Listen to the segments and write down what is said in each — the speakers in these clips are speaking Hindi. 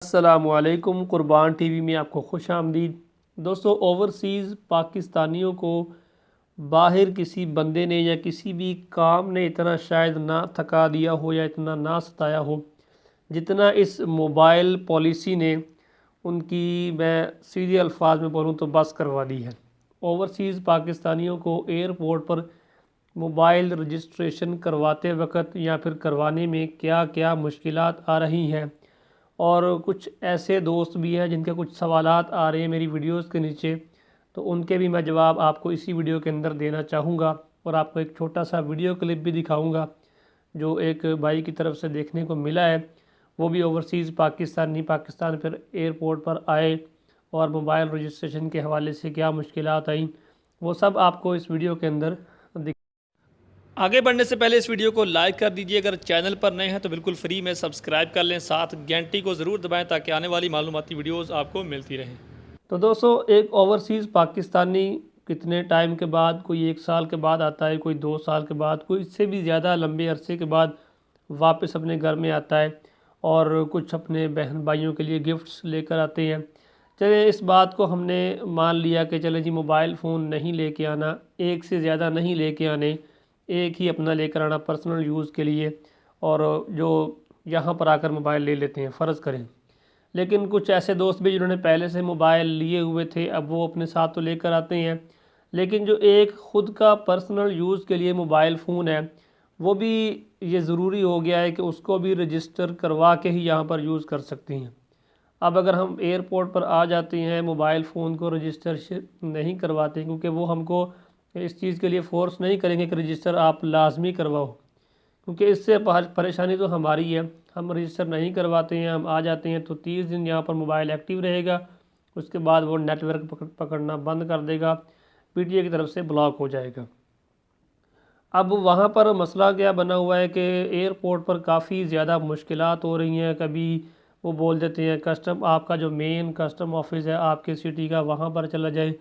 अस्सलामुअलैकुम। कुर्बान टीवी में आपको खुश आमदीद। दोस्तों, ओवरसीज़ पाकिस्तानियों को बाहर किसी बंदे ने या किसी भी काम ने इतना शायद ना थका दिया हो या इतना ना सताया हो जितना इस मोबाइल पॉलिसी ने उनकी, मैं सीधे अल्फाज में बोलूँ तो, बस करवा दी है। ओवरसीज़ पाकिस्तानियों को एयरपोर्ट पर मोबाइल रजिस्ट्रेशन करवाते वक्त या फिर करवाने में क्या क्या मुश्किलात आ रही हैं, और कुछ ऐसे दोस्त भी हैं जिनके कुछ सवालात आ रहे हैं मेरी वीडियोस के नीचे, तो उनके भी मैं जवाब आपको इसी वीडियो के अंदर देना चाहूँगा। और आपको एक छोटा सा वीडियो क्लिप भी दिखाऊंगा जो एक भाई की तरफ से देखने को मिला है। वो भी ओवरसीज़ पाकिस्तान पर एयरपोर्ट पर आए और मोबाइल रजिस्ट्रेशन के हवाले से क्या मुश्किलात आई, वो सब आपको इस वीडियो के अंदर दिख। आगे बढ़ने से पहले इस वीडियो को लाइक कर दीजिए। अगर चैनल पर नए हैं तो बिल्कुल फ्री में सब्सक्राइब कर लें, साथ घंटी को ज़रूर दबाएं ताकि आने वाली मालूमाती वीडियोस आपको मिलती रहें। तो दोस्तों, एक ओवरसीज़ पाकिस्तानी कितने टाइम के बाद, कोई 1 साल के बाद आता है, कोई 2 साल के बाद, कोई इससे भी ज़्यादा लंबे अरसे के बाद वापस अपने घर में आता है और कुछ अपने बहन भाइयों के लिए गिफ्ट्स लेकर आते हैं। चले, इस बात को हमने मान लिया कि चले जी, मोबाइल फ़ोन नहीं लेके आना, एक से ज़्यादा नहीं लेके आने, एक ही अपना लेकर आना पर्सनल यूज़ के लिए, और जो यहाँ पर आकर मोबाइल ले लेते हैं फ़र्ज़ करें। लेकिन कुछ ऐसे दोस्त भी जिन्होंने पहले से मोबाइल लिए हुए थे, अब वो अपने साथ तो लेकर आते हैं, लेकिन जो एक ख़ुद का पर्सनल यूज़ के लिए मोबाइल फ़ोन है, वो भी ये ज़रूरी हो गया है कि उसको भी रजिस्टर करवा के ही यहाँ पर यूज़ कर सकती हैं। अब अगर हम एयरपोर्ट पर आ जाते हैं, मोबाइल फ़ोन को रजिस्टर नहीं करवाते, क्योंकि वो हमको इस चीज़ के लिए फ़ोर्स नहीं करेंगे कि रजिस्टर आप लाजमी करवाओ, क्योंकि इससे परेशानी तो हमारी है। हम रजिस्टर नहीं करवाते हैं, हम आ जाते हैं तो 30 दिन यहाँ पर मोबाइल एक्टिव रहेगा, उसके बाद वो नेटवर्क पकड़ना बंद कर देगा, पीटीए की तरफ से ब्लॉक हो जाएगा। अब वहाँ पर मसला क्या बना हुआ है कि एयरपोर्ट पर काफ़ी ज़्यादा मुश्किलात हो रही हैं। कभी वो बोल देते हैं कस्टम, आपका जो मेन कस्टम ऑफिस है आपके सिटी का, वहाँ पर चला जाए,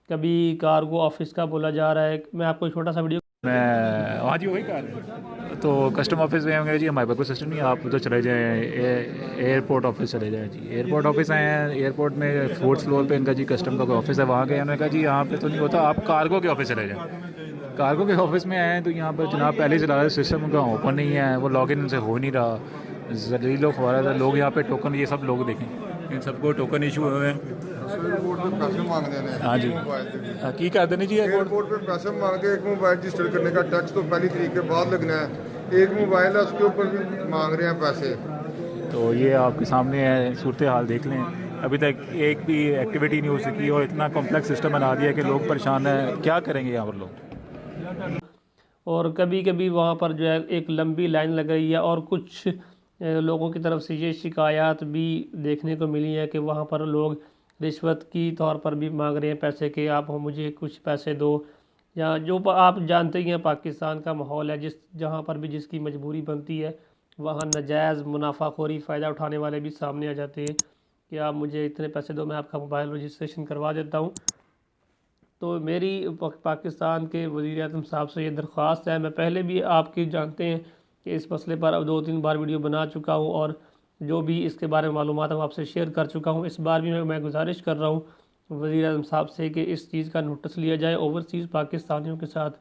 कभी कार्गो ऑफिस का बोला जा रहा है। मैं आपको छोटा सा वीडियो, मैं हाँ जी वही कार तो कस्टम ऑफिस में होंगे जी, हमारे पास कोई सिस्टम नहीं है, आप उधर चले जाएँ, एयरपोर्ट ऑफिस चले जाएँ जी। एयरपोर्ट ऑफिस आए हैं, एयरपोर्ट में 4th फ्लोर पे इनका जी कस्टम का कोई ऑफिस है, वहाँ गए, उन्होंने कहा जी यहाँ पे तो नहीं होता, आप कार्गो के ऑफिस चले जाएँ। कार्गो के ऑफिस में आए हैं तो यहाँ पर जनाब पहले से ज़्यादा सिस्टम उनका ओपन नहीं है, वो लॉगिन उनसे हो नहीं रहा, जलील ख्वारा लोग यहाँ पे टोकन, ये सब लोग देखें, इन सबको टोकन इशू हुए हैं। एयरपोर्ट पे पैसे मांगते हैं हाँ जी, की कर देनी जी एयरपोर्ट पे पैसे मांग के एक मोबाइल रजिस्टर करने का टैक्स तो पहली तरीक के बाद लगना है। एक मोबाइल है उसके ऊपर भी मांग रहे हैं पैसे। तो ये आपके सामने है, सूरत हाल देख लें। अभी तक एक भी एक्टिविटी नहीं हो सकी और इतना कॉम्प्लेक्स सिस्टम बना दिया कि लोग परेशान हैं, क्या करेंगे यहाँ पर लोग। और कभी कभी वहाँ पर जो है एक लंबी लाइन लग रही है, और कुछ लोगों की तरफ से ये शिकायत भी देखने को मिली है कि वहाँ पर लोग रिश्वत की तौर पर भी मांग रहे हैं पैसे के, आप मुझे कुछ पैसे दो, या जो आप जानते ही हैं पाकिस्तान का माहौल है, जहाँ पर भी जिसकी मजबूरी बनती है वहाँ नाजायज़ मुनाफाखोरी फ़ायदा उठाने वाले भी सामने आ जाते हैं कि आप मुझे इतने पैसे दो, मैं आपका मोबाइल रजिस्ट्रेशन करवा देता हूँ। तो मेरी पाकिस्तान के वज़ीर-ए-आज़म साहब से ये दरख्वास्त है, मैं पहले भी आपकी जानते हैं कि इस मसले पर अब 2-3 बार वीडियो बना चुका हूँ, और जो भी इसके बारे में मालूमात है वो आपसे शेयर कर चुका हूँ। इस बार भी मैं गुजारिश कर रहा हूँ वज़ीर-ए-आज़म साहब से कि इस चीज़ का नोटिस लिया जाए। ओवरसीज़ पाकिस्तानियों के साथ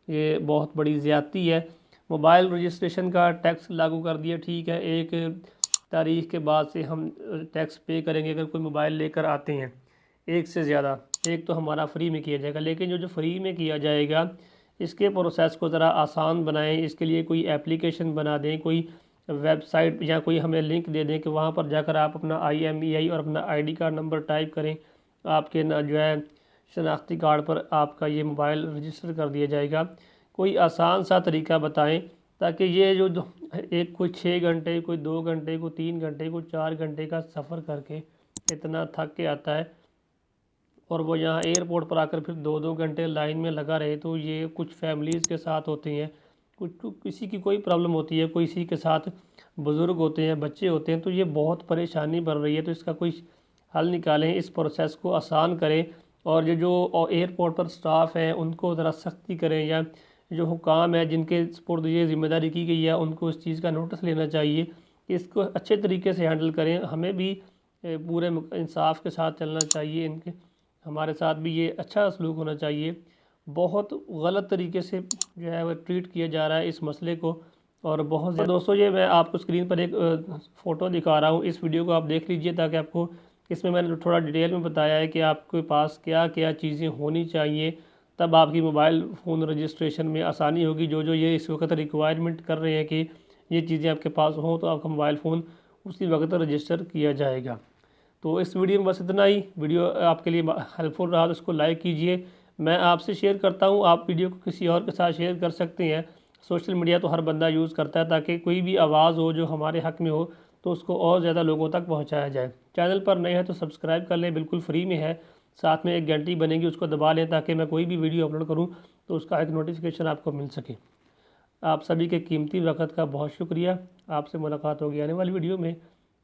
ये बहुत बड़ी ज़्यादती है। मोबाइल रजिस्ट्रेशन का टैक्स लागू कर दिया, ठीक है, 1 तारीख के बाद से हम टैक्स पे करेंगे अगर कोई मोबाइल लेकर आते हैं, एक से ज़्यादा। एक तो हमारा फ्री में किया जाएगा, लेकिन जो फ्री में किया जाएगा इसके प्रोसेस को ज़रा आसान बनाएं, इसके लिए कोई एप्लीकेशन बना दें, कोई वेबसाइट या कोई हमें लिंक दे दें कि वहाँ पर जाकर आप अपना IMEI और अपना ID कार्ड नंबर टाइप करें, आपके ना जो है शनाख्ती कार्ड पर आपका ये मोबाइल रजिस्टर कर दिया जाएगा। कोई आसान सा तरीका बताएं ताकि ये जो एक कोई 6 घंटे, कोई 2 घंटे, कोई 3 घंटे, कोई 4 घंटे का सफ़र करके इतना थक के आता है और वो यहाँ एयरपोर्ट पर आकर फिर 2-2 घंटे लाइन में लगा रहे, तो ये कुछ फैमिलीज़ के साथ होते हैं, कुछ किसी की कोई प्रॉब्लम होती है, कोई किसी के साथ बुज़ुर्ग होते हैं, बच्चे होते हैं, तो ये बहुत परेशानी बढ़ रही है। तो इसका कोई हल निकालें, इस प्रोसेस को आसान करें, और ये जो एयरपोर्ट पर स्टाफ हैं उनको ज़रा सख्ती करें, या जो हुकाम है जिनके सपुर्द ये ज़िम्मेदारी की गई है उनको इस चीज़ का नोटिस लेना चाहिए कि इसको अच्छे तरीके से हैंडल करें। हमें भी पूरे इंसाफ के साथ चलना चाहिए। इनके हमारे साथ भी ये अच्छा सलूक होना चाहिए। बहुत गलत तरीके से जो है वो ट्रीट किया जा रहा है इस मसले को, और बहुत ज़्यादा। दोस्तों ये मैं आपको स्क्रीन पर एक फ़ोटो दिखा रहा हूँ, इस वीडियो को आप देख लीजिए ताकि आपको इसमें मैंने थोड़ा डिटेल में बताया है कि आपके पास क्या क्या चीज़ें होनी चाहिए, तब आपकी मोबाइल फ़ोन रजिस्ट्रेशन में आसानी होगी। जो जो ये इस वक्त रिक्वायरमेंट कर रहे हैं कि ये चीज़ें आपके पास हों तो आपका मोबाइल फ़ोन उसी वक्त रजिस्टर किया जाएगा। तो इस वीडियो में बस इतना ही। वीडियो आपके लिए हेल्पफुल रहा तो इसको लाइक कीजिए। मैं आपसे शेयर करता हूँ, आप वीडियो को किसी और के साथ शेयर कर सकते हैं। सोशल मीडिया तो हर बंदा यूज़ करता है, ताकि कोई भी आवाज़ हो जो हमारे हक़ में हो तो उसको और ज़्यादा लोगों तक पहुँचाया जाए। चैनल पर नए हैं तो सब्सक्राइब कर लें, बिल्कुल फ्री में है। साथ में एक घंटी बनेगी, उसको दबा लें ताकि मैं कोई भी वीडियो अपलोड करूँ तो उसका एक नोटिफिकेशन आपको मिल सके। आप सभी के कीमती वक़्त का बहुत शुक्रिया। आपसे मुलाकात होगी आने वाली वीडियो में।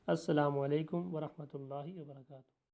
अस्सलामु अलैकुम वरहमतुल्लाहि वबरकातुहू।